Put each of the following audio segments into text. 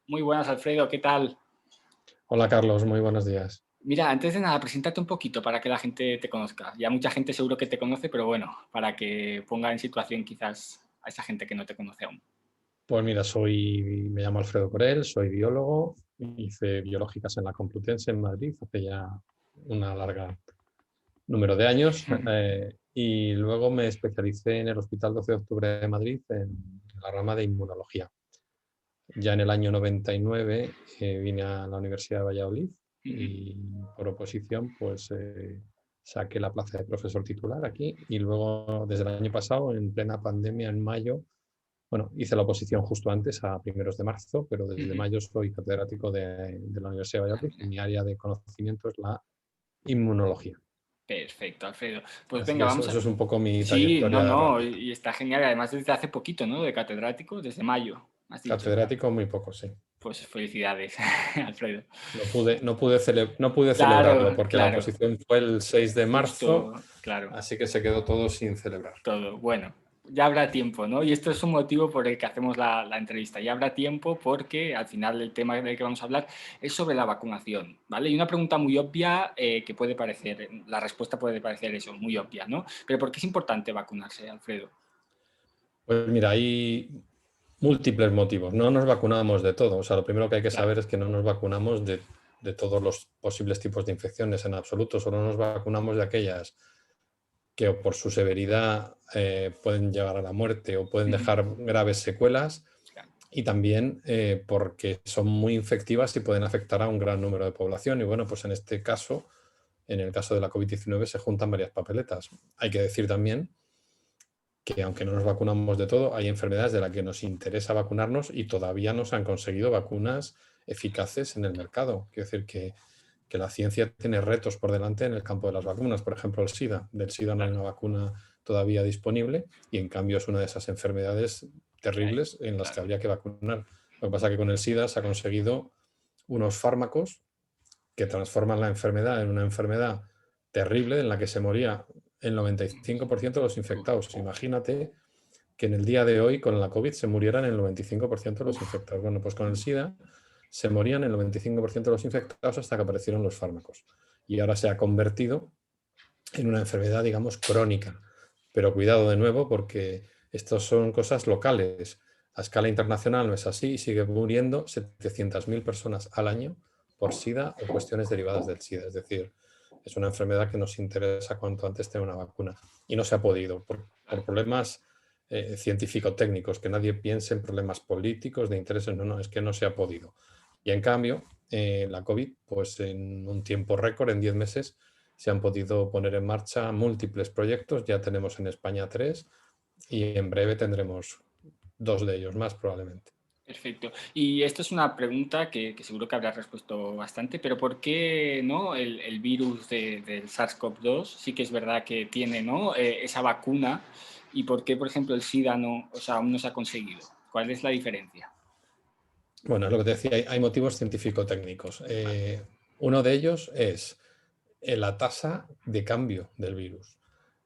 Muy buenas, Alfredo, ¿qué tal? Hola Carlos, muy buenos días. Mira, antes de nada, preséntate un poquito para que la gente te conozca. Ya mucha gente seguro que te conoce, pero bueno, para que ponga en situación quizás a esa gente que no te conoce aún. Pues mira, me llamo Alfredo Corel, soy biólogo, hice biológicas en la Complutense en Madrid hace ya una larga número de años y luego me especialicé en el Hospital 12 de Octubre de Madrid en la rama de inmunología. Ya en el año 99 vine a la Universidad de Valladolid Ujú. y por oposición pues saqué la plaza de profesor titular aquí y luego desde el año pasado, en plena pandemia, en mayo. Bueno, hice la oposición justo antes, a primeros de marzo, pero desde Ujú. mayo soy catedrático de la Universidad de Ah, Valladolid y mira. mi área de conocimiento es la inmunología. Perfecto, Alfredo. Pues Así venga, que vamos eso a... es un poco mi Sí, no, trayectoria no, rápida. y está genial. Además, desde hace poquito, ¿no? De catedrático, desde mayo, has dicho. Catedrático muy poco, sí. Pues felicidades, Alfredo. No pude celebrarlo Claro, porque la claro, oposición fue el 6 de marzo, justo, claro. así que se quedó todo sin celebrar. Todo. Bueno, ya habrá tiempo, ¿no? Y esto es un motivo por el que hacemos la entrevista. Ya habrá tiempo porque al final el tema del que vamos a hablar es sobre la vacunación, ¿vale? Y una pregunta muy obvia que puede parecer, la respuesta puede parecer eso, muy obvia, ¿no? Pero ¿por qué es importante vacunarse, Alfredo? Pues mira, hay múltiples motivos. No nos vacunamos de todo. O sea, lo primero que hay que Claro. saber es que no nos vacunamos de todos los posibles tipos de infecciones en absoluto. Solo nos vacunamos de aquellas que o por su severidad pueden llegar a la muerte o pueden Ujú. dejar graves secuelas Claro. y también porque son muy infectivas y pueden afectar a un gran número de población. Y bueno, pues en este caso, en el caso de la COVID-19, se juntan varias papeletas. Hay que decir también que aunque no nos vacunamos de todo, hay enfermedades de las que nos interesa vacunarnos y todavía no se han conseguido vacunas eficaces en el mercado. Quiero decir que la ciencia tiene retos por delante en el campo de las vacunas. Por ejemplo, el SIDA. Del SIDA no hay Claro. una vacuna todavía disponible y en cambio es una de esas enfermedades Que hay, terribles en las que claro. habría que vacunar. Lo que pasa es que con el SIDA se ha conseguido unos fármacos que transforman la enfermedad en una enfermedad terrible en la que se moría el 95% de los Uf, infectados. Imagínate que en el día de hoy con la COVID se murieran el 95% de los uf, infectados. Bueno, pues con el uf. SIDA se morían el 95% de los infectados hasta que aparecieron los fármacos. Y ahora se ha convertido en una enfermedad, digamos, crónica. Pero cuidado de nuevo porque estas son cosas locales. A escala internacional no es así y sigue muriendo 700.000 personas al año por SIDA o cuestiones derivadas del SIDA. Es decir, es una enfermedad que nos interesa cuanto antes tener una vacuna. Y no se ha podido por problemas científico-técnicos, que nadie piense en problemas políticos, de intereses. No, no, es que no se ha podido. Y en cambio, la COVID, pues en un tiempo récord, en 10 meses, se han podido poner en marcha múltiples proyectos. Ya tenemos en España 3 y en breve tendremos 2 de ellos más probablemente. Perfecto. Y esto es una pregunta que seguro que habrás respuesto bastante, pero ¿por qué no el virus del SARS-CoV-2 sí que es verdad que tiene, ¿no? Esa vacuna y por qué, por ejemplo, el SIDA no, o sea, aún no se ha conseguido? ¿Cuál es la diferencia? Bueno, es lo que te decía, hay motivos científico-técnicos. Vale. Uno de ellos es la tasa de cambio del virus.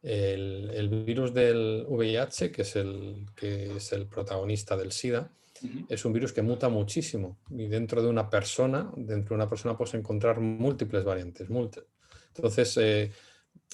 El virus del VIH, que es el protagonista del SIDA, Ujú. es un virus que muta muchísimo y dentro de una persona puedes encontrar múltiples variantes. Entonces,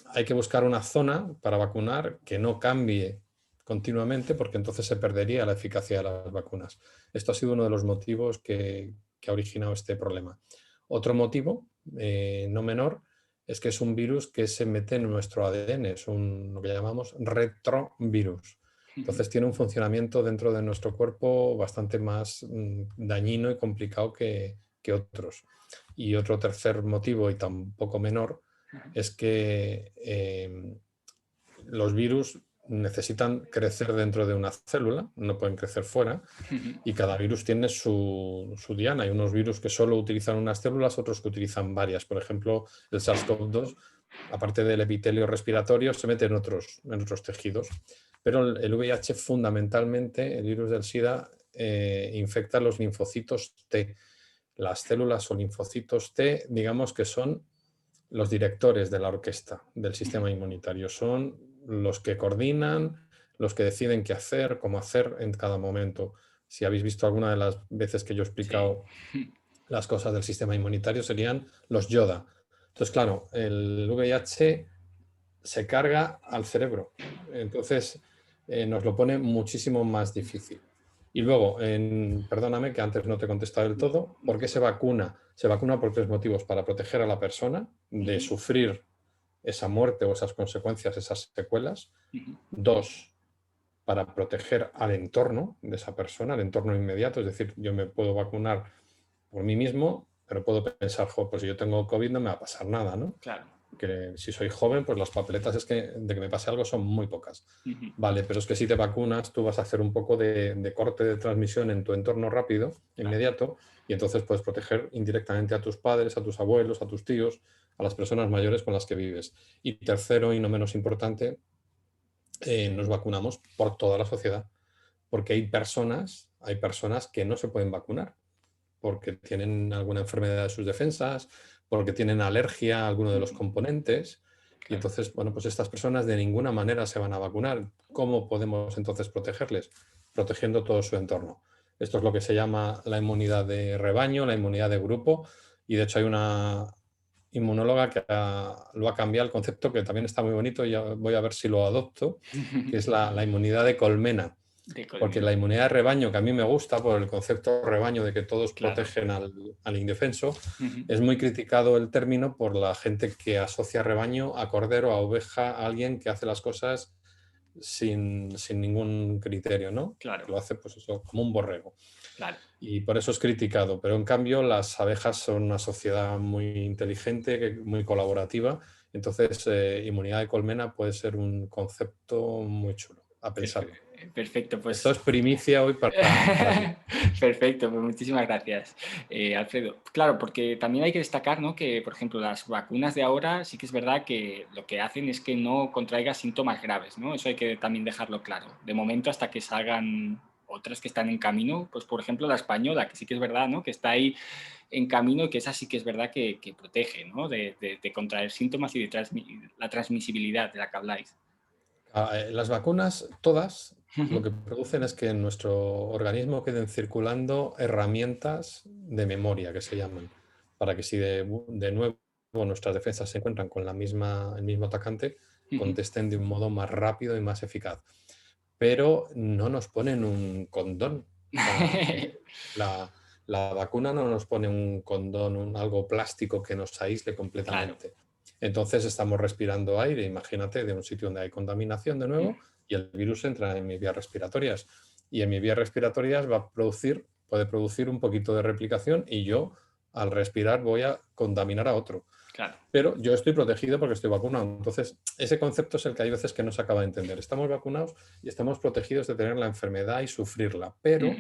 hay que buscar una zona para vacunar que no cambie continuamente porque entonces se perdería la eficacia de las vacunas. Esto ha sido uno de los motivos que ha originado este problema. Otro motivo, no menor, es que es un virus que se mete en nuestro ADN, es lo que llamamos retrovirus. Ujú. Entonces tiene un funcionamiento dentro de nuestro cuerpo bastante más dañino y complicado que otros. Y otro tercer motivo, y tampoco menor, es que los virus necesitan crecer dentro de una célula, no pueden crecer fuera, Ujú. y cada virus tiene su diana. Hay unos virus que solo utilizan unas células, otros que utilizan varias. Por ejemplo, el SARS-CoV-2, aparte del epitelio respiratorio, se mete en otros tejidos. Pero el VIH, fundamentalmente, el virus del SIDA, infecta los linfocitos T. Las células o linfocitos T, digamos que son los directores de la orquesta del sistema inmunitario. Son los que coordinan, los que deciden qué hacer, cómo hacer en cada momento. si habéis visto alguna de las veces que yo he Sí. explicado las cosas del sistema inmunitario, serían los YODA. Entonces, claro, el VIH se carga al cerebro. Entonces, nos lo pone muchísimo más difícil. Y luego, perdóname que antes no te he contestado del todo, ¿por qué se vacuna? Se vacuna por 3 motivos: para proteger a la persona de Ujú, sufrir esa muerte o esas consecuencias, esas secuelas. ujú. 2, para proteger al entorno de esa persona, al entorno inmediato. Es decir, yo me puedo vacunar por mí mismo, pero puedo pensar, jo, pues si yo tengo COVID no me va a pasar nada, ¿no? Claro. Que si soy joven, pues las papeletas es que de que me pase algo son muy pocas. Ujú. Vale, pero es que si te vacunas, tú vas a hacer un poco de corte de transmisión en tu entorno rápido, Claro. inmediato, y entonces puedes proteger indirectamente a tus padres, a tus abuelos, a tus tíos, a las personas mayores con las que vives. Y tercero, y no menos importante, nos vacunamos por toda la sociedad, porque hay personas que no se pueden vacunar porque tienen alguna enfermedad de sus defensas, porque tienen alergia a alguno de los Ujú. componentes. Y Claro. entonces, bueno, pues estas personas de ninguna manera se van a vacunar. ¿Cómo podemos entonces protegerles? Protegiendo todo su entorno. Esto es lo que se llama la inmunidad de rebaño, la inmunidad de grupo. Y de hecho hay una inmunóloga que lo ha cambiado el concepto, que también está muy bonito, y ya voy a ver si lo adopto, que es la inmunidad de colmena. De Porque colmena. la inmunidad de rebaño, que a mí me gusta por el concepto rebaño de que todos Claro. protegen al indefenso, Ujú. es muy criticado el término por la gente que asocia rebaño a cordero, a oveja, a alguien que hace las cosas sin ningún criterio, ¿no? Claro. Que lo hace, pues eso, como un borrego. Claro. Y por eso es criticado. Pero en cambio, las abejas son una sociedad muy inteligente, muy colaborativa. Entonces, inmunidad de colmena puede ser un concepto muy chulo, a pensarlo. Perfecto, Esto pues es primicia hoy para ti. perfecto, pues muchísimas gracias, Alfredo. Claro, porque también hay que destacar, ¿no? Que, por ejemplo, las vacunas de ahora sí que es verdad que lo que hacen es que no contraigas síntomas graves, ¿no? Eso hay que también dejarlo claro. De momento, hasta que salgan otras que están en camino, pues por ejemplo la española, que sí que es verdad, ¿no? Que está ahí en camino y que esa sí que es verdad que protege, ¿no? De contraer síntomas y de la transmisibilidad de la que habláis. Las vacunas, todas, lo Ujú. que producen es que en nuestro organismo queden circulando herramientas de memoria, que se llaman, para que si de nuevo nuestras defensas se encuentran con el mismo atacante, Ujú. contesten de un modo más rápido y más eficaz. Pero no nos ponen un condón. O sea, la, la vacuna no nos pone un condón, algo plástico que nos aísle Claro. completamente. Entonces estamos respirando aire, imagínate, de un sitio donde hay contaminación de Ujú. nuevo, y el virus entra en mis vías respiratorias. Y en mis vías respiratorias puede producir un poquito de replicación, y yo al respirar voy a contaminar a otro. Claro. Pero yo estoy protegido porque estoy vacunado. Entonces, ese concepto es el que hay veces que no se acaba de entender. Estamos vacunados y estamos protegidos de tener la enfermedad y sufrirla, pero Ujú.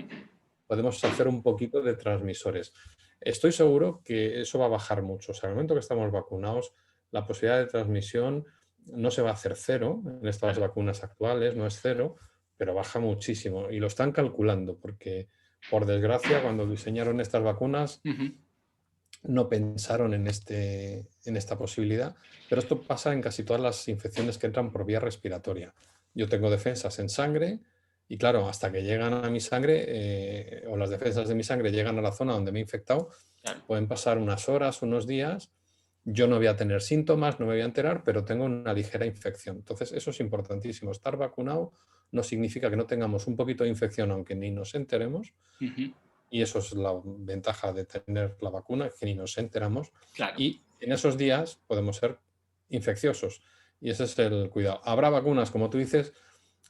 podemos hacer un poquito de transmisores. Estoy seguro que eso va a bajar mucho. O sea, al momento que estamos vacunados, la posibilidad de transmisión no se va a hacer cero en estas Claro. vacunas actuales, no es cero, pero baja muchísimo. Y lo están calculando porque, por desgracia, cuando diseñaron estas vacunas, Ujú. no pensaron en esta posibilidad, pero esto pasa en casi todas las infecciones que entran por vía respiratoria. Yo tengo defensas en sangre y claro, hasta que llegan a mi sangre o las defensas de mi sangre llegan a la zona donde me he infectado, Claro. pueden pasar unas horas, unos días. Yo no voy a tener síntomas, no me voy a enterar, pero tengo una ligera infección. Entonces, eso es importantísimo. Estar vacunado no significa que no tengamos un poquito de infección, aunque ni nos enteremos, Ujú. y eso es la ventaja de tener la vacuna, que ni nos enteramos. Claro. Y en esos días podemos ser infecciosos. Y ese es el cuidado. Habrá vacunas, como tú dices,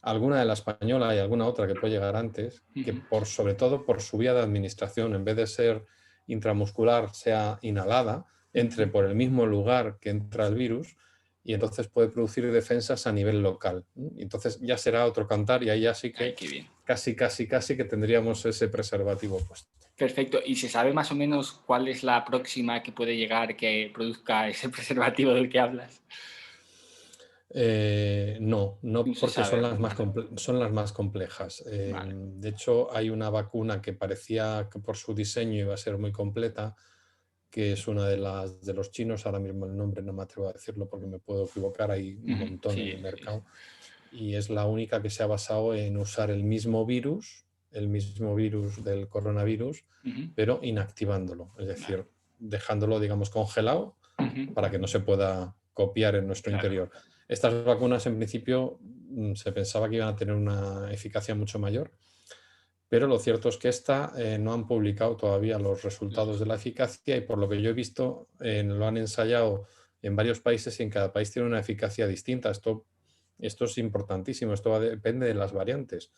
alguna de la española y alguna otra que puede llegar antes, que Ujú. sobre todo por su vía de administración, en vez de ser intramuscular, sea inhalada, entre Ujú. por el mismo lugar que entra el virus y entonces puede producir defensas a nivel local. Y entonces ya será otro cantar y ahí ya sí Ay, que qué bien. casi que tendríamos ese preservativo puesto. Perfecto. ¿Y se sabe más o menos cuál es la próxima que puede llegar que produzca ese preservativo del que hablas? No, no No se porque son sabe las aún, más, vale. son las más complejas. Vale. De hecho, hay una vacuna que parecía que por su diseño iba a ser muy completa, que es una de los chinos. Ahora mismo el nombre no me atrevo a decirlo porque me puedo equivocar, hay un Ujú. montón en Sí, el sí, sí. mercado. Y es la única que se ha basado en usar el mismo virus el mismo virus del coronavirus, pero inactivándolo, es decir, dejándolo, digamos, congelado para que no se pueda copiar en nuestro interior. Estas vacunas, en principio, se pensaba que iban a tener una eficacia mucho mayor, pero lo cierto es que no han publicado todavía los resultados de la eficacia y por lo que yo he visto, lo han ensayado en varios países y en cada país tiene una eficacia distinta. Esto es importantísimo, depende de las variantes,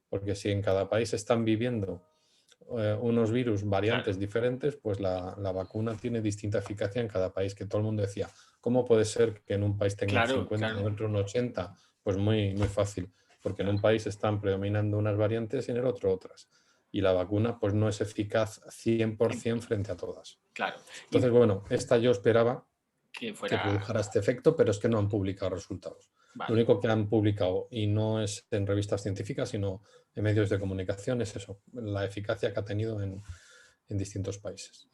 porque si en cada país están viviendo unos virus variantes diferentes, pues la vacuna tiene distinta eficacia en cada país, que todo el mundo decía, ¿cómo puede ser que en un país tenga un 50 y en otro un 80? Pues muy, muy fácil, porque en un país están predominando unas variantes y en el otro otras. Y la vacuna pues no es eficaz 100% frente a todas. Entonces, bueno, esta yo esperaba que produjera este efecto, pero es que no han publicado resultados. Lo único que han publicado, y no es en revistas científicas, sino en medios de comunicación, es eso, la eficacia que ha tenido en distintos países.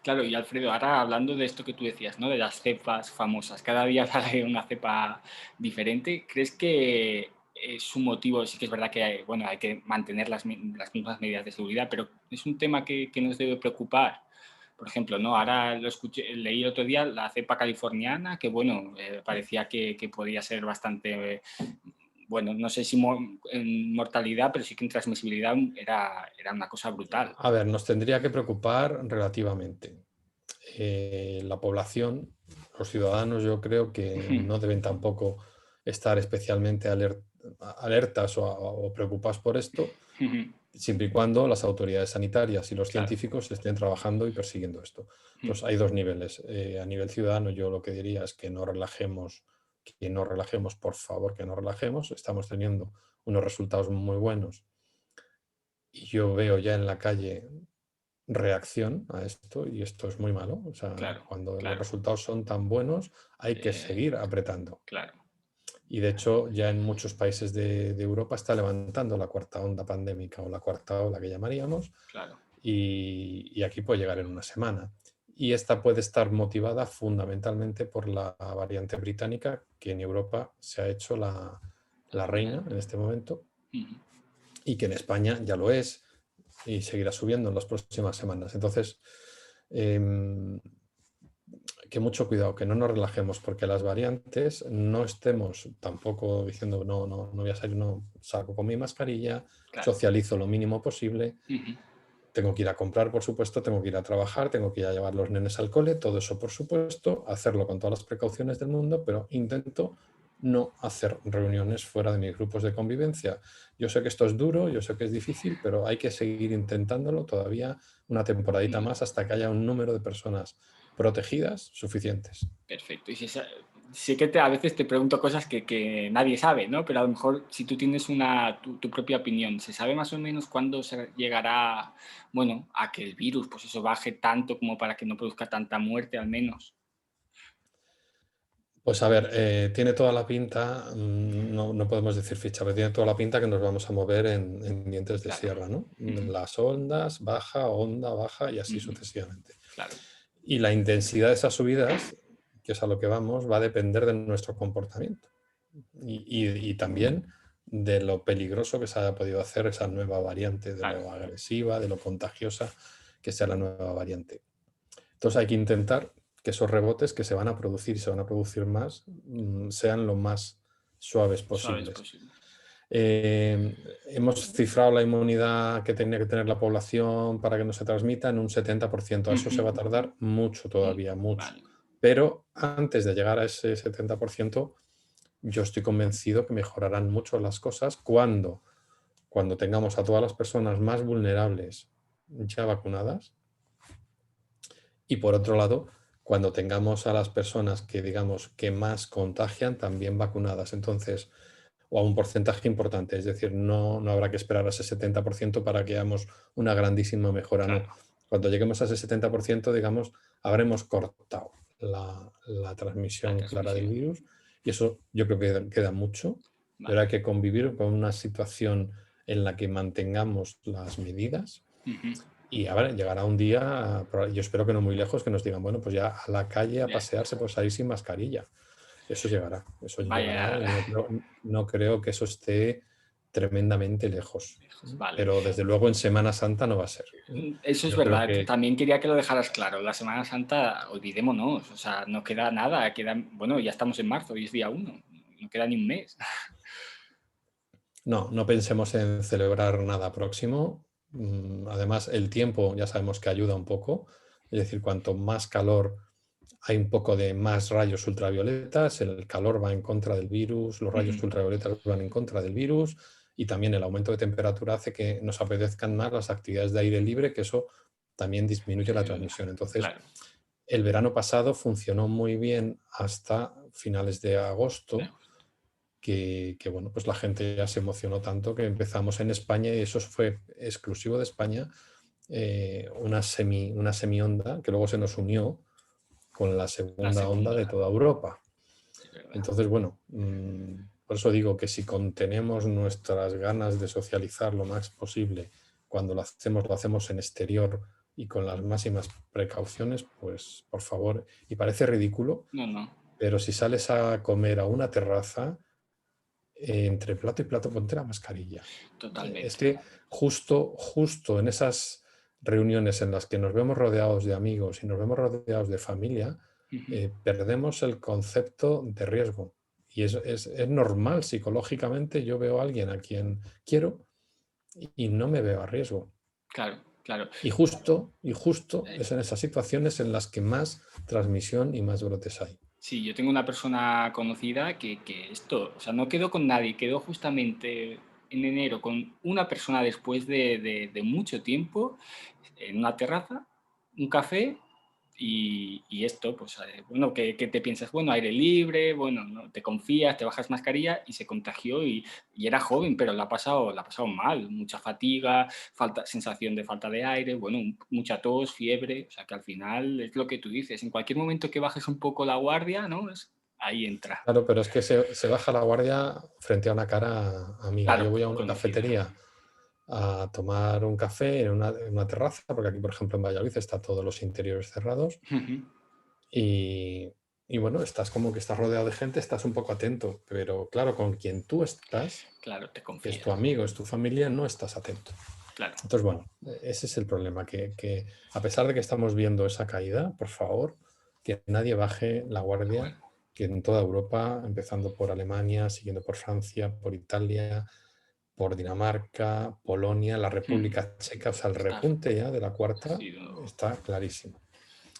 Claro, y Alfredo, ahora hablando de esto que tú decías, ¿no? De las cepas famosas, cada día sale una cepa diferente, ¿crees que es un motivo? Sí que es verdad que hay que mantener las mismas medidas de seguridad, pero es un tema que nos debe preocupar. Por ejemplo, ¿no? Ahora leí el otro día la cepa californiana, que parecía que podía ser bastante, no sé si en mortalidad, pero sí que en transmisibilidad era una cosa brutal. A ver, nos tendría que preocupar relativamente. La población, los ciudadanos, yo creo que no deben tampoco estar especialmente alertas o preocupados por esto, siempre y cuando las autoridades sanitarias y los científicos estén trabajando y persiguiendo esto. Entonces, hay dos niveles. A nivel ciudadano, yo lo que diría es que no relajemos, por favor, que no relajemos. Estamos teniendo unos resultados muy buenos y yo veo ya en la calle reacción a esto y esto es muy malo. O sea, cuando los resultados son tan buenos, hay que seguir apretando. Y de hecho, ya en muchos países de Europa está levantando la cuarta onda pandémica o la cuarta ola que llamaríamos. Y aquí puede llegar en una semana. Y esta puede estar motivada fundamentalmente por la variante británica, que en Europa se ha hecho la reina en este momento y que en España ya lo es y seguirá subiendo en las próximas semanas. Entonces, que mucho cuidado, que no nos relajemos, porque las variantes no estemos tampoco diciendo no voy a salir, no salgo con mi mascarilla, socializo lo mínimo posible, tengo que ir a comprar, por supuesto, tengo que ir a trabajar, tengo que ir a llevar los nenes al cole, todo eso, por supuesto, hacerlo con todas las precauciones del mundo, pero intento no hacer reuniones fuera de mis grupos de convivencia. Yo sé que esto es duro, yo sé que es difícil, pero hay que seguir intentándolo todavía una temporadita más hasta que haya un número de personas protegidas suficientes. Perfecto. Y sí que a veces te pregunto cosas que nadie sabe, ¿no? Pero a lo mejor si tú tienes tu propia opinión, ¿se sabe más o menos cuándo se llegará, a que el virus, pues eso, baje tanto como para que no produzca tanta muerte al menos? Pues a ver, tiene toda la pinta, no podemos decir ficha, pero tiene toda la pinta que nos vamos a mover en dientes de sierra, ¿no? Las ondas, onda, baja y así sucesivamente. Y la intensidad de esas subidas, que es a lo que vamos, va a depender de nuestro comportamiento y también de lo peligroso que se haya podido hacer esa nueva variante, de lo agresiva, de lo contagiosa que sea la nueva variante. Entonces hay que intentar que esos rebotes que se van a producir y se van a producir más sean lo más suaves posibles. Hemos cifrado la inmunidad que tenía que tener la población para que no se transmita en un 70%. A eso se va a tardar mucho todavía, mucho. Pero antes de llegar a ese 70%, yo estoy convencido que mejorarán mucho las cosas cuando tengamos a todas las personas más vulnerables ya vacunadas. Y por otro lado, cuando tengamos a las personas que digamos que más contagian también vacunadas, entonces, o a un porcentaje importante, es decir, no habrá que esperar a ese 70% para que hagamos una grandísima mejora, no. Cuando lleguemos a ese 70%, digamos, habremos cortado la transmisión clara del virus y eso yo creo que queda mucho, pero hay que convivir con una situación en la que mantengamos las medidas. Y a ver, llegará un día, yo espero que no muy lejos, que nos digan, bueno, pues ya a la calle a pasearse, pues salir sin mascarilla. Eso llegará. Y no creo que eso esté tremendamente lejos. Vale. Pero desde luego en Semana Santa no va a ser. Eso es Yo creo verdad. que También quería que lo dejaras claro. La Semana Santa, olvidémonos. O sea, no queda nada. Bueno, ya estamos en marzo, hoy es día 1. No queda ni un mes. no pensemos en celebrar nada próximo. Además, el tiempo ya sabemos que ayuda un poco. Es decir, cuanto más calor hay, un poco de más rayos ultravioletas, el calor va en contra del virus, los rayos ultravioletas van en contra del virus, y también el aumento de temperatura hace que nos apetezcan más las actividades de aire libre, que eso también disminuye la transmisión. Entonces, Claro. el verano pasado funcionó muy bien hasta finales de agosto, bueno, pues la gente ya se emocionó tanto que empezamos en España, y eso fue exclusivo de España, una semionda que luego se nos unió con la segunda onda de toda Europa. Entonces, bueno, por eso digo que si contenemos nuestras ganas de socializar lo más posible, cuando lo hacemos en exterior y con las máximas precauciones, pues por favor, y parece ridículo, No. pero si sales a comer a una terraza, entre plato y plato ponte la mascarilla. Es Totalmente. que justo en esas reuniones en las que nos vemos rodeados de amigos y nos vemos rodeados de familia, perdemos el concepto de riesgo. Y es normal psicológicamente. Yo veo a alguien a quien quiero y no me veo a riesgo. Claro. Y justo es en esas situaciones en las que más transmisión y más brotes hay. Sí, yo tengo una persona conocida que esto, o sea, no quedó con nadie, quedó justamente en enero con una persona después de mucho tiempo en una terraza, un café y esto, pues, bueno, que te piensas, bueno, aire libre, bueno, ¿no? Te confías, te bajas mascarilla y se contagió y era joven, pero la ha pasado mal, mucha fatiga, sensación de falta de aire, bueno, mucha tos, fiebre, o sea que al final es lo que tú dices, en cualquier momento que bajes un poco la guardia, ¿no? Ahí entra. Claro, pero es que se baja la guardia frente a una cara amiga. Yo Claro, voy a una conocida. cafetería a tomar un café en una terraza, porque aquí, por ejemplo, en Valladolid está todos los interiores cerrados, y bueno, estás como que estás rodeado de gente, estás un poco atento, pero claro, con quien tú estás, Claro, te que es confías. tu amigo, es tu familia, no estás atento. Claro. Entonces, bueno, ese es el problema, que a pesar de que estamos viendo esa caída, por favor, que nadie baje la guardia, que en toda Europa, empezando por Alemania, siguiendo por Francia, por Italia, por Dinamarca, Polonia, la República Checa, o sea, el repunte ya de la cuarta está clarísimo.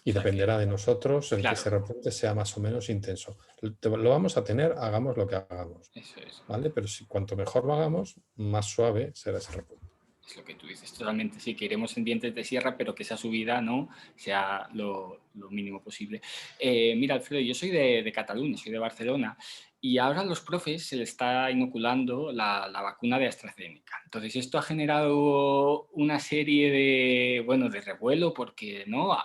Y dependerá de nosotros el que ese repunte sea más o menos intenso. Lo vamos a tener, hagamos lo que hagamos. Eso es. ¿Vale? Pero cuanto mejor lo hagamos, más suave será ese repunte. Es lo que tú dices, totalmente. Sí, que iremos en dientes de sierra, pero que esa subida no sea lo mínimo posible. Mira, Alfredo, yo soy de Cataluña, soy de Barcelona, y ahora a los profes se les está inoculando la vacuna de AstraZeneca. Entonces, esto ha generado una serie de revuelo, porque ¿no?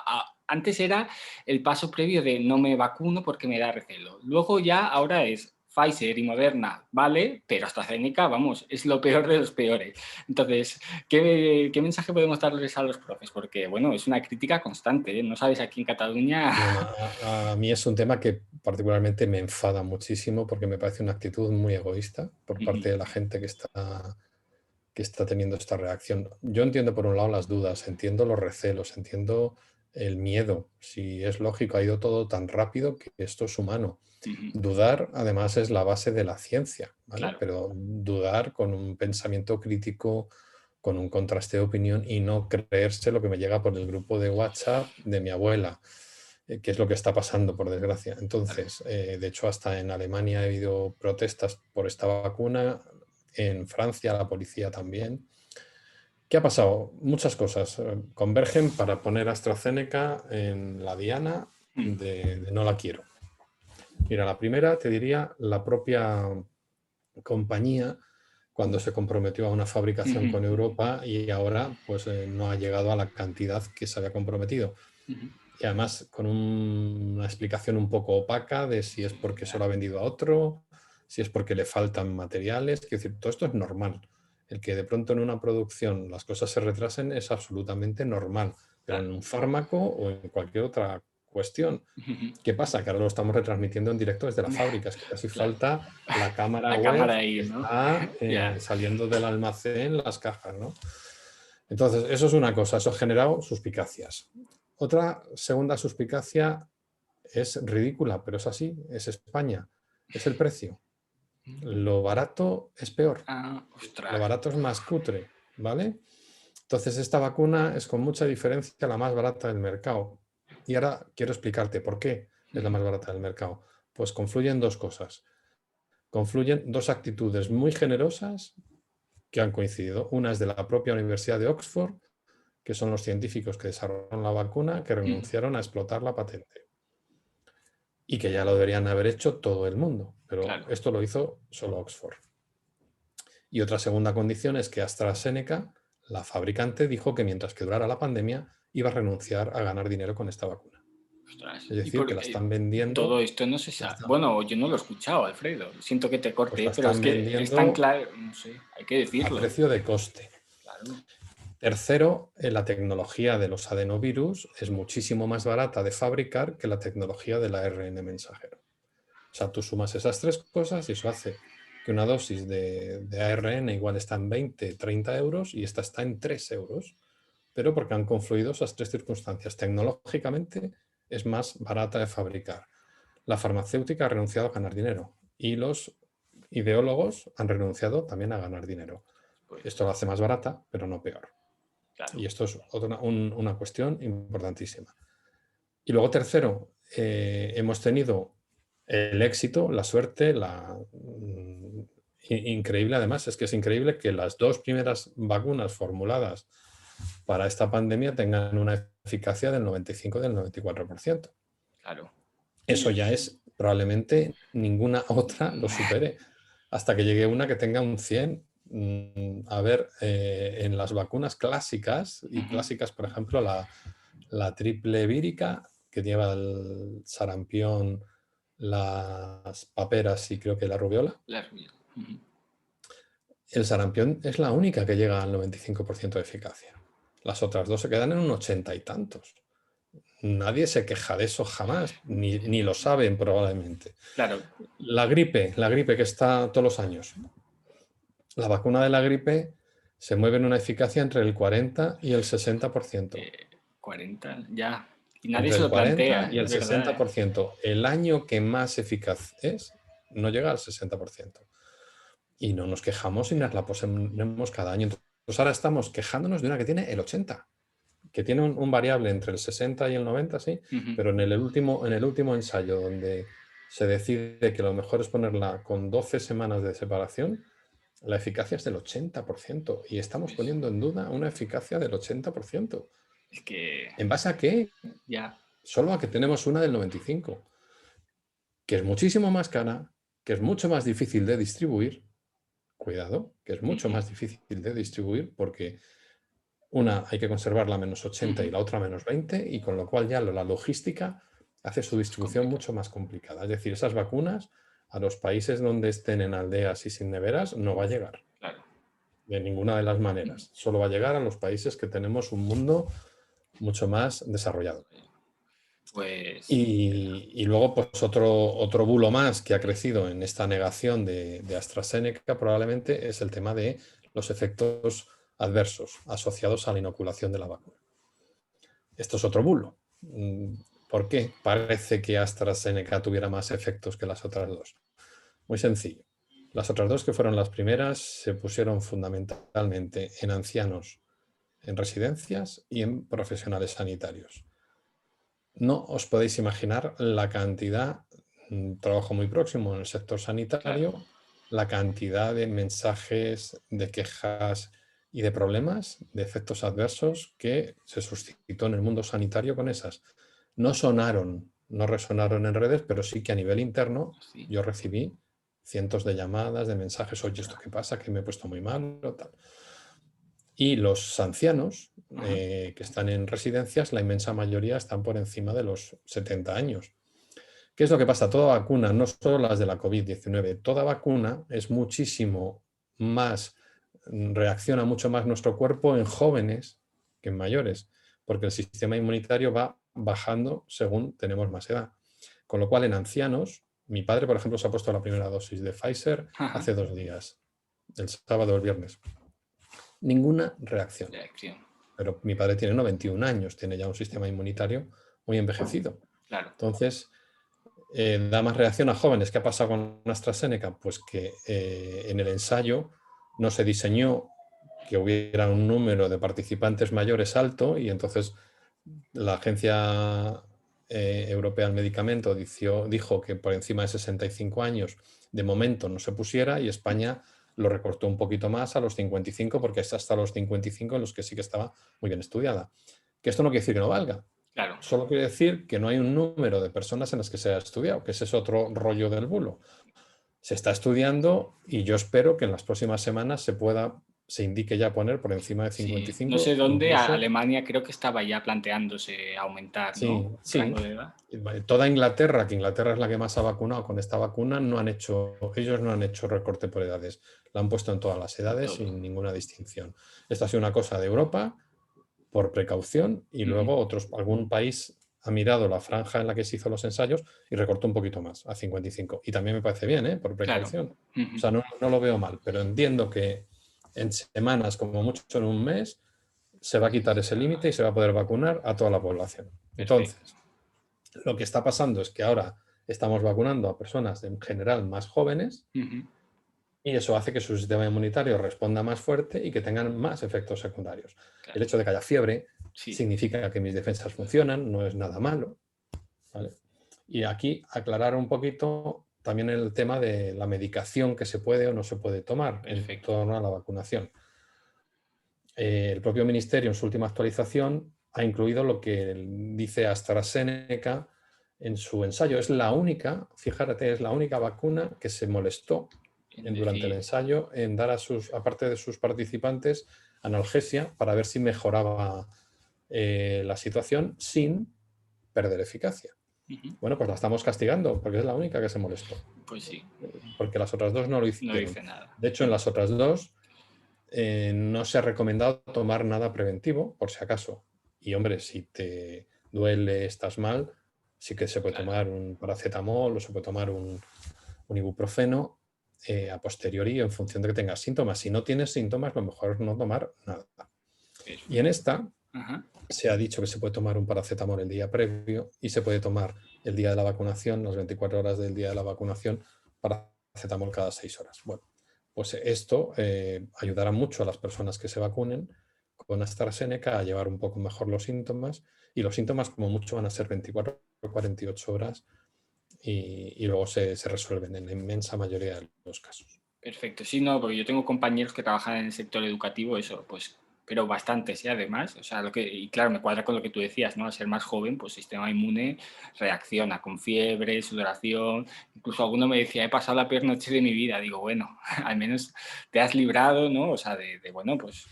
Antes era el paso previo de no me vacuno porque me da recelo. Luego ya, ahora es Pfizer y Moderna, vale, pero AstraZeneca, vamos, es lo peor de los peores. Entonces, ¿qué mensaje podemos darles a los profes? Porque, bueno, es una crítica constante, ¿eh? No sabes, aquí en Cataluña... Bueno, a mí es un tema que particularmente me enfada muchísimo, porque me parece una actitud muy egoísta por parte de la gente que está teniendo esta reacción. Yo entiendo por un lado las dudas, entiendo los recelos, entiendo el miedo. Si es lógico, ha ido todo tan rápido que esto es humano. Dudar, además, es la base de la ciencia, ¿vale? Claro. Pero dudar con un pensamiento crítico, con un contraste de opinión, y no creerse lo que me llega por el grupo de WhatsApp de mi abuela, que es lo que está pasando, por desgracia. Entonces, de hecho, hasta en Alemania ha habido protestas por esta vacuna, en Francia la policía también. ¿Qué ha pasado? Muchas cosas convergen para poner AstraZeneca en la diana de no la quiero. Mira, la primera te diría la propia compañía, cuando se comprometió a una fabricación con Europa, y ahora pues no ha llegado a la cantidad que se había comprometido. Y además con una explicación un poco opaca de si es porque se lo ha vendido a otro, si es porque le faltan materiales. Quiero decir, todo esto es normal. El que de pronto en una producción las cosas se retrasen es absolutamente normal, pero en un fármaco o en cualquier otra cuestión. ¿Qué pasa? Que ahora lo estamos retransmitiendo en directo desde la fábrica. Es que casi Claro. falta la cámara La web cámara que ahí, ¿no? está Ya. saliendo del almacén las cajas, ¿no? Entonces, eso es una cosa, eso ha generado suspicacias. Otra segunda suspicacia es ridícula, pero es así, es España, es el precio. Lo barato es peor, lo Ostras. barato es más cutre, ¿vale? Entonces, esta vacuna es con mucha diferencia la más barata del mercado. Y ahora quiero explicarte por qué es la más barata del mercado. Pues confluyen dos cosas. Confluyen dos actitudes muy generosas que han coincidido. Una es de la propia Universidad de Oxford, que son los científicos que desarrollaron la vacuna, que renunciaron a explotar la patente. Y que ya lo deberían haber hecho todo el mundo. Pero Claro. esto lo hizo solo Oxford. Y otra segunda condición es que AstraZeneca, la fabricante, dijo que mientras que durara la pandemia iba a renunciar a ganar dinero con esta vacuna. Ostras. Es Y decir, que la están vendiendo, todo esto no se sabe. Bueno, yo no lo he escuchado, Alfredo. Siento que te pues corte, la pero es están que es tan vendiendo claro, no sé, hay que a decirlo. precio de coste. Claro. Tercero, la tecnología de los adenovirus es muchísimo más barata de fabricar que la tecnología del ARN mensajero. O sea, tú sumas esas tres cosas y eso hace que una dosis de ARN igual está en 20, 30 euros y esta está en 3 euros. Pero porque han confluido esas tres circunstancias. Tecnológicamente es más barata de fabricar. La farmacéutica ha renunciado a ganar dinero y los ideólogos han renunciado también a ganar dinero. Pues, Esto lo hace más barata, pero no peor. claro. Y esto es una cuestión importantísima. Y luego, tercero, hemos tenido el éxito, la suerte, increíble además, es que es increíble que las dos primeras vacunas formuladas para esta pandemia tengan una eficacia del 95 y del 94%. Claro. Eso ya es, probablemente ninguna otra lo supere, hasta que llegue una que tenga un 100. A ver, en las vacunas clásicas, y clásicas, por ejemplo, la triple vírica, que lleva el sarampión, las paperas y creo que la rubiola. El sarampión es la única que llega al 95% de eficacia. Las otras dos se quedan en un 80 y tantos. Nadie se queja de eso jamás, ni lo saben probablemente. Claro. La gripe que está todos los años. La vacuna de la gripe se mueve en una eficacia entre el 40 y el 60%. 40, ya. Y nadie Entre se el lo 40 plantea, y el es verdad. 60%. El año que más eficaz es, no llega al 60%. Y no nos quejamos y nos la ponemos cada año. Entonces ahora estamos quejándonos de una que tiene el 80%, que tiene un variable entre el 60 y el 90, sí, pero en el último ensayo donde se decide que lo mejor es ponerla con 12 semanas de separación, la eficacia es del 80% y estamos poniendo en duda una eficacia del 80%. Es que ¿En base a qué? ya. Solo a que tenemos una del 95%, que es muchísimo más cara, que es mucho más difícil de distribuir. Cuidado, que es mucho más difícil de distribuir porque una hay que conservarla a -80 y la otra a -20, y con lo cual ya la logística hace su distribución mucho más complicada. Es decir, esas vacunas a los países donde estén en aldeas y sin neveras no va a llegar. Claro. De ninguna de las maneras. Solo va a llegar a los países que tenemos un mundo mucho más desarrollado. Pues. Y luego, pues otro bulo más que ha crecido en esta negación de AstraZeneca probablemente es el tema de los efectos adversos asociados a la inoculación de la vacuna. Esto es otro bulo. ¿Por qué parece que AstraZeneca tuviera más efectos que las otras dos? Muy sencillo. Las otras dos, que fueron las primeras, se pusieron fundamentalmente en ancianos, en residencias y en profesionales sanitarios. No os podéis imaginar la cantidad, trabajo muy próximo en el sector sanitario, Claro. la cantidad de mensajes, de quejas y de problemas, de efectos adversos que se suscitó en el mundo sanitario con esas. No resonaron en redes, pero sí que a nivel interno Sí. yo recibí cientos de llamadas, de mensajes, oye, ¿esto qué pasa? Que me he puesto muy mal o tal. Y los ancianos que están en residencias, la inmensa mayoría están por encima de los 70 años. ¿Qué es lo que pasa? Toda vacuna, no solo las de la COVID-19, toda vacuna es muchísimo más, reacciona mucho más nuestro cuerpo en jóvenes que en mayores, porque el sistema inmunitario va bajando según tenemos más edad. Con lo cual, en ancianos, mi padre, por ejemplo, se ha puesto la primera dosis de Pfizer Ajá. hace 2 días, el sábado o el viernes. Ninguna reacción. Reacción. Pero mi padre tiene 91 años, tiene ya un sistema inmunitario muy envejecido. Claro. Entonces, da más reacción a jóvenes. ¿Qué ha pasado con AstraZeneca? Pues que en el ensayo no se diseñó que hubiera un número de participantes mayores alto y entonces la Agencia Europea del Medicamento dijo que por encima de 65 años de momento no se pusiera y España lo recortó un poquito más a los 55 porque es hasta los 55 en los que sí que estaba muy bien estudiada. Que esto no quiere decir que no valga. Claro. Solo quiere decir que no hay un número de personas en las que se ha estudiado, que ese es otro rollo del bulo. Se está estudiando y yo espero que en las próximas semanas se indique ya poner por encima de Sí, 55, no sé dónde, incluso. Alemania creo que estaba ya planteándose aumentar, Sí, ¿no? El rango sí. de edad. Toda Inglaterra, que Inglaterra es la que más ha vacunado con esta vacuna, ellos no han hecho recorte por edades. La han puesto en todas las edades Todo. sin ninguna distinción. Esto ha sido una cosa de Europa por precaución y luego algún país ha mirado la franja en la que se hizo los ensayos y recortó un poquito más, a 55. Y también me parece bien, ¿eh? Por Claro. precaución. O sea, no lo veo mal, pero entiendo que en semanas, como mucho en un mes, se va a quitar ese límite y se va a poder vacunar a toda la población. Perfecto. Entonces, lo que está pasando es que ahora estamos vacunando a personas en general más jóvenes y eso hace que su sistema inmunitario responda más fuerte y que tengan más efectos secundarios. Claro. El hecho de que haya fiebre Sí. significa que mis defensas funcionan, no es nada malo, ¿vale? Y aquí aclarar un poquito también el tema de la medicación que se puede o no se puede tomar en torno a la vacunación. El propio Ministerio en su última actualización ha incluido lo que dice AstraZeneca en su ensayo. Es la única, fíjate, es la única vacuna que se molestó durante el ensayo en dar aparte de sus participantes, analgesia para ver si mejoraba la situación sin perder eficacia. Bueno, pues la estamos castigando porque es la única que se molestó. Pues sí. Porque las otras dos no lo hicieron. No dice nada. De hecho, en las otras dos no se ha recomendado tomar nada preventivo, por si acaso. Y hombre, si te duele, estás mal, sí que se puede tomar un paracetamol o se puede tomar un ibuprofeno a posteriori en función de que tengas síntomas. Si no tienes síntomas, lo mejor es no tomar nada. Y en esta se ha dicho que se puede tomar un paracetamol el día previo y se puede tomar el día de la vacunación, las 24 horas del día de la vacunación, paracetamol cada 6 horas. Bueno, pues esto ayudará mucho a las personas que se vacunen con AstraZeneca a llevar un poco mejor los síntomas y los síntomas como mucho van a ser 24 o 48 horas y luego se resuelven en la inmensa mayoría de los casos. Perfecto, sí, no, porque yo tengo compañeros que trabajan en el sector educativo, eso, pues, pero bastantes, ¿sí? Además, o sea, y claro, me cuadra con lo que tú decías, ¿no? Al ser más joven, pues el sistema inmune reacciona con fiebre, sudoración, incluso alguno me decía, he pasado la peor noche de mi vida, digo, bueno, al menos te has librado, ¿no? O sea, bueno, pues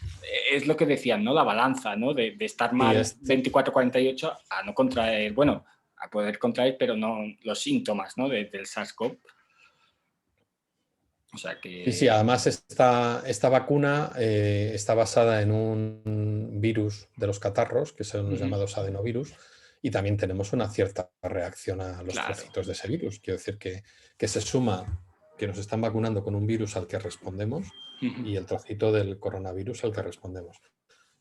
es lo que decían, ¿no? La balanza, ¿no? De estar mal 24-48 a no contraer, bueno, a poder contraer, pero no los síntomas, ¿no? Del SARS-CoV. O sea que... Sí, además esta vacuna está basada en un virus de los catarros, que son los llamados adenovirus, y también tenemos una cierta reacción a los trocitos de ese virus. Quiero decir que se suma que nos están vacunando con un virus al que respondemos y el trocito del coronavirus al que respondemos.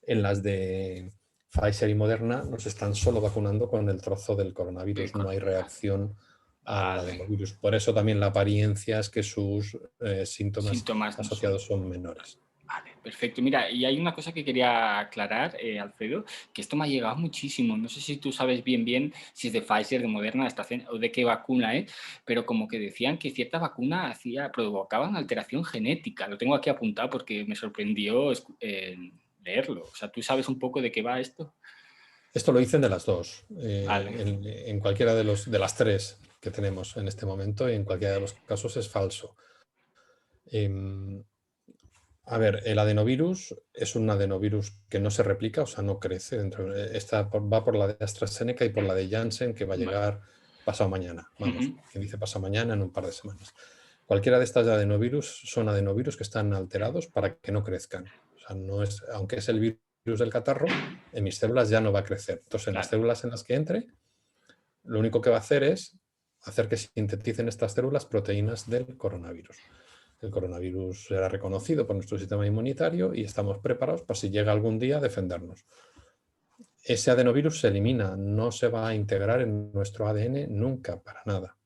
En las de Pfizer y Moderna nos están solo vacunando con el trozo del coronavirus, no hay reacción al adenovirus. Por eso también la apariencia es que sus síntomas asociados son menores. Vale, perfecto. Mira, y hay una cosa que quería aclarar, Alfredo, que esto me ha llegado muchísimo. No sé si tú sabes bien si es de Pfizer, de Moderna, o de qué vacuna es, pero como que decían que cierta vacuna provocaba una alteración genética. Lo tengo aquí apuntado porque me sorprendió leerlo. O sea, ¿tú sabes un poco de qué va esto? Esto lo dicen de las dos, Vale. en cualquiera de las tres que tenemos en este momento y en cualquiera de los casos es falso. A ver, el adenovirus es un adenovirus que no se replica, o sea, no crece dentro. Va por la de AstraZeneca y por la de Janssen, que va a llegar pasado mañana. Vamos, quien dice pasado mañana en un par de semanas. Cualquiera de estas adenovirus son adenovirus que están alterados para que no crezcan. O sea, no es, aunque es el virus virus del catarro, en mis células ya no va a crecer. Entonces, en las células en las que entre, lo único que va a hacer es hacer que sinteticen estas células proteínas del coronavirus. El coronavirus será reconocido por nuestro sistema inmunitario y estamos preparados para si llega algún día a defendernos. Ese adenovirus se elimina, no se va a integrar en nuestro ADN nunca, para nada.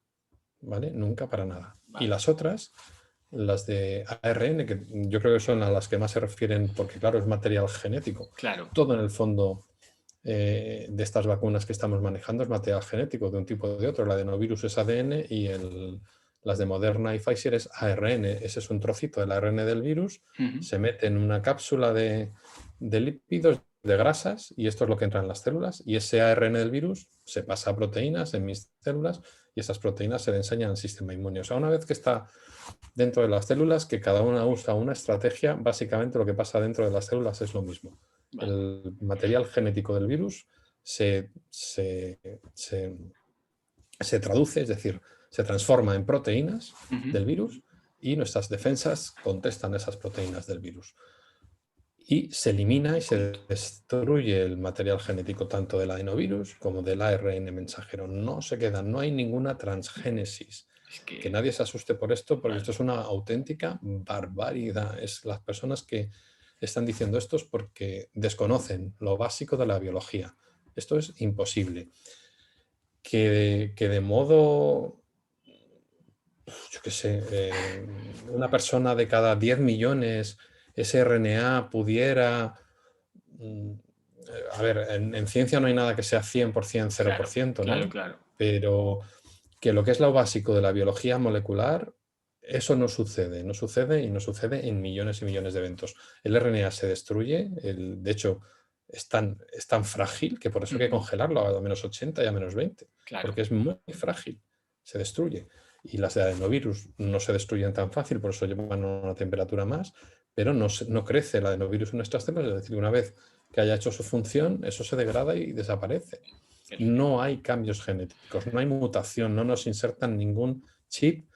¿Vale? Nunca, para nada. Vale. Y las otras, las de ARN, que yo creo que son a las que más se refieren, porque claro, es material genético. Claro. Todo en el fondo de estas vacunas que estamos manejando es material genético de un tipo o de otro. El adenovirus es ADN y las de Moderna y Pfizer es ARN. Ese es un trocito del ARN del virus, se mete en una cápsula de lípidos, de grasas, y esto es lo que entra en las células, y ese ARN del virus se pasa a proteínas en mis células y esas proteínas se le enseñan al sistema inmune. O sea, una vez que está dentro de las células, que cada una usa una estrategia, básicamente lo que pasa dentro de las células es lo mismo. Vale. El material genético del virus se traduce, es decir, se transforma en proteínas del virus y nuestras defensas contestan esas proteínas del virus. Y se elimina y se destruye el material genético tanto del adenovirus como del ARN mensajero. No se queda, no hay ninguna transgénesis. Es que nadie se asuste por esto, porque esto es una auténtica barbaridad. Es las personas que están diciendo esto es porque desconocen lo básico de la biología. Esto es imposible. Que de modo, yo qué sé, una persona de cada 10 millones... ese RNA pudiera... A ver, en ciencia no hay nada que sea 100%, 0%, ¿no? Claro. Pero que lo que es lo básico de la biología molecular, eso no sucede y no sucede en millones y millones de eventos. El RNA se destruye, de hecho, es tan frágil que por eso hay que congelarlo a -80 y a -20, porque es muy frágil, se destruye. Y las de adenovirus no se destruyen tan fácil, por eso llevan una temperatura más, pero no crece el adenovirus en nuestras células, es decir, una vez que haya hecho su función, eso se degrada y desaparece. No hay cambios genéticos, no hay mutación, no nos insertan ningún chip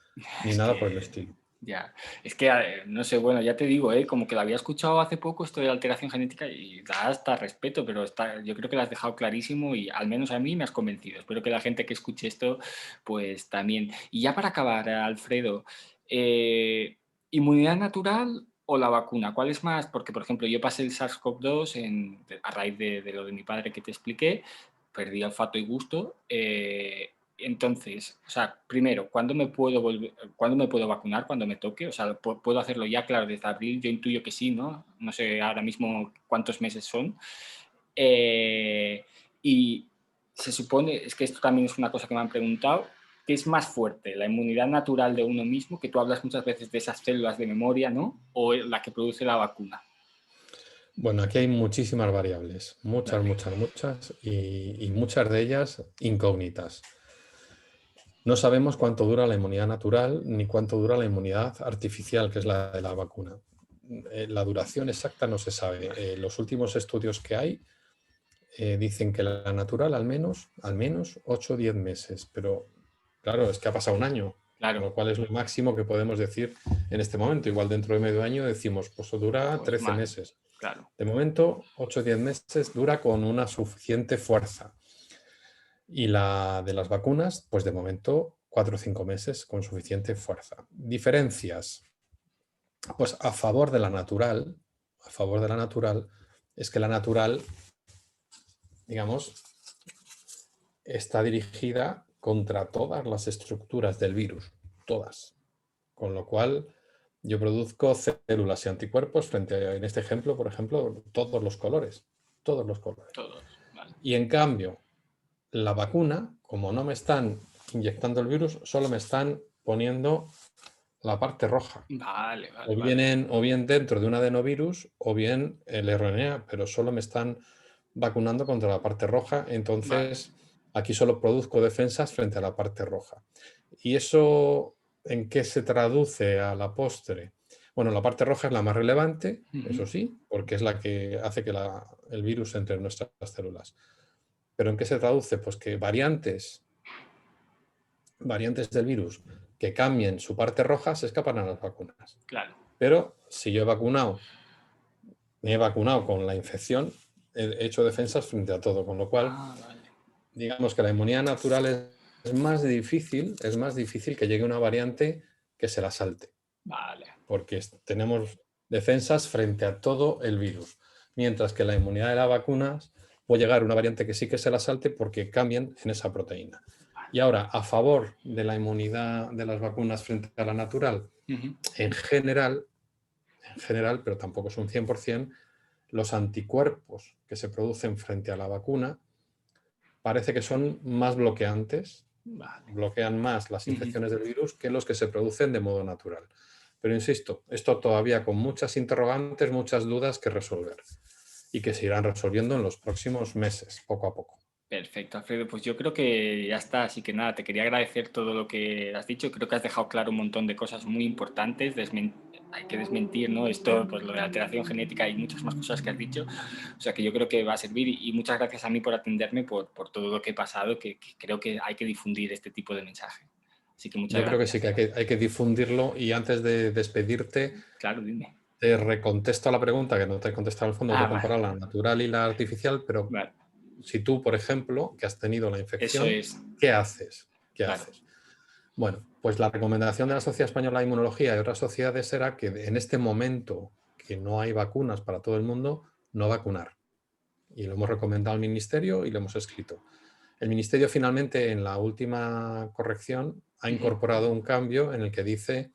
ni nada por el estilo. Ya, es que, no sé, bueno, ya te digo, como que lo había escuchado hace poco esto de la alteración genética y da hasta respeto, pero yo creo que lo has dejado clarísimo y al menos a mí me has convencido. Espero que la gente que escuche esto, pues también. Y ya para acabar, Alfredo, ¿inmunidad natural o la vacuna? ¿Cuál es más? Porque, por ejemplo, yo pasé el SARS-CoV-2 a raíz de lo de mi padre que te expliqué, perdí olfato y gusto. Entonces, o sea, primero, ¿cuándo me puedo vacunar? ¿Cuándo me toque? O sea, ¿puedo hacerlo ya? Claro, desde abril yo intuyo que sí, ¿no? No sé ahora mismo cuántos meses son. Y se supone, es que esto también es una cosa que me han preguntado, ¿qué es más fuerte? ¿La inmunidad natural de uno mismo, que tú hablas muchas veces de esas células de memoria, ¿no? ¿O la que produce la vacuna? Bueno, aquí hay muchísimas variables, muchas, y muchas de ellas incógnitas. No sabemos cuánto dura la inmunidad natural ni cuánto dura la inmunidad artificial, que es la de la vacuna. La duración exacta no se sabe. Los últimos estudios que hay dicen que la natural al menos 8 o 10 meses, pero claro, es que ha pasado un año, Claro. lo cual es lo máximo que podemos decir en este momento. Igual dentro de medio año decimos, pues dura 13 meses. Claro. De momento, 8 o 10 meses dura con una suficiente fuerza. Y la de las vacunas, pues de momento 4 o 5 meses con suficiente fuerza. Diferencias. Pues a favor de la natural, es que la natural, digamos, está dirigida contra todas las estructuras del virus, todas. Con lo cual, yo produzco células y anticuerpos frente a, en este ejemplo, por ejemplo, todos los colores. Todos. Vale. Y en cambio, la vacuna, como no me están inyectando el virus, solo me están poniendo la parte roja. Vale. O bien dentro de un adenovirus o bien el RNA, pero solo me están vacunando contra la parte roja, entonces aquí solo produzco defensas frente a la parte roja. ¿Y eso en qué se traduce a la postre? Bueno, la parte roja es la más relevante, eso sí, porque es la que hace que el virus entre en nuestras células. ¿Pero en qué se traduce? Pues que variantes del virus que cambien su parte roja se escapan a las vacunas. Claro. Pero si yo he vacunado me he vacunado con la infección, he hecho defensas frente a todo, con lo cual, Vale. digamos que la inmunidad natural es es más difícil que llegue una variante que se la salte, Vale. porque tenemos defensas frente a todo el virus, mientras que la inmunidad de las vacunas puede llegar una variante que sí que se la salte porque cambian en esa proteína. Y ahora, a favor de la inmunidad de las vacunas frente a la natural, Ujú. en general, pero tampoco es un 100%, los anticuerpos que se producen frente a la vacuna parece que son más bloqueantes, Vale. bloquean más las Ujú. infecciones del virus que los que se producen de modo natural. Pero insisto, esto todavía con muchas interrogantes, muchas dudas que resolver y que se irán resolviendo en los próximos meses, poco a poco. Perfecto, Alfredo. Pues yo creo que ya está. Así que nada, te quería agradecer todo lo que has dicho. Creo que has dejado claro un montón de cosas muy importantes. Hay que desmentir, ¿no? Esto, pues lo de la alteración genética y muchas más cosas que has dicho. O sea que yo creo que va a servir. Y muchas gracias a mí por atenderme, por todo lo que he pasado, que creo que hay que difundir este tipo de mensaje. Así que muchas Yo creo que sí, gracias. que hay que difundirlo y antes de despedirte, Claro, dime. te recontesto la pregunta que no te he contestado al fondo, voy Ah, a comparar vale, la natural y la artificial, pero vale. si tú, por ejemplo, que has tenido la Eso infección, es, ¿qué haces? ¿Qué claro. haces? Bueno, pues la recomendación de la Sociedad Española de Inmunología y otras sociedades era que en este momento que no hay vacunas para todo el mundo, no vacunar. Y lo hemos recomendado al Ministerio y lo hemos escrito. El Ministerio finalmente en la última corrección ha Ujú. incorporado un cambio en el que dice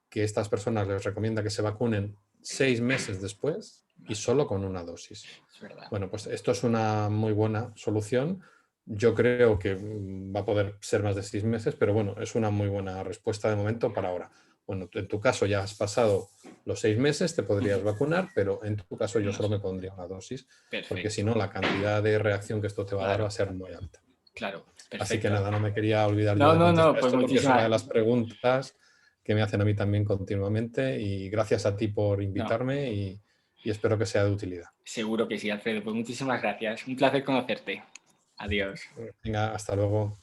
que estas personas les recomienda que se vacunen 6 meses después y Vale, solo con una dosis. es verdad. Bueno, pues esto es una muy buena solución. Yo creo que va a poder ser más de 6 meses, pero bueno, es una muy buena respuesta de momento para ahora. Bueno, en tu caso ya has pasado los 6 meses, te podrías Ujú. vacunar, pero en tu caso yo No solo sé. me pondría una dosis, porque si Perfecto. no, la cantidad de reacción que esto te va a dar va a Claro, ser muy alta. claro. Así que Perfecto. nada, no me quería olvidar yo No, de no, no, contestar pues esto porque es una de muchísimas. las preguntas que me hacen a mí también continuamente y gracias a ti por No, invitarme y espero que sea de utilidad. seguro que sí, Alfredo. Pues muchísimas gracias. Un placer conocerte. Adiós. Venga, hasta luego.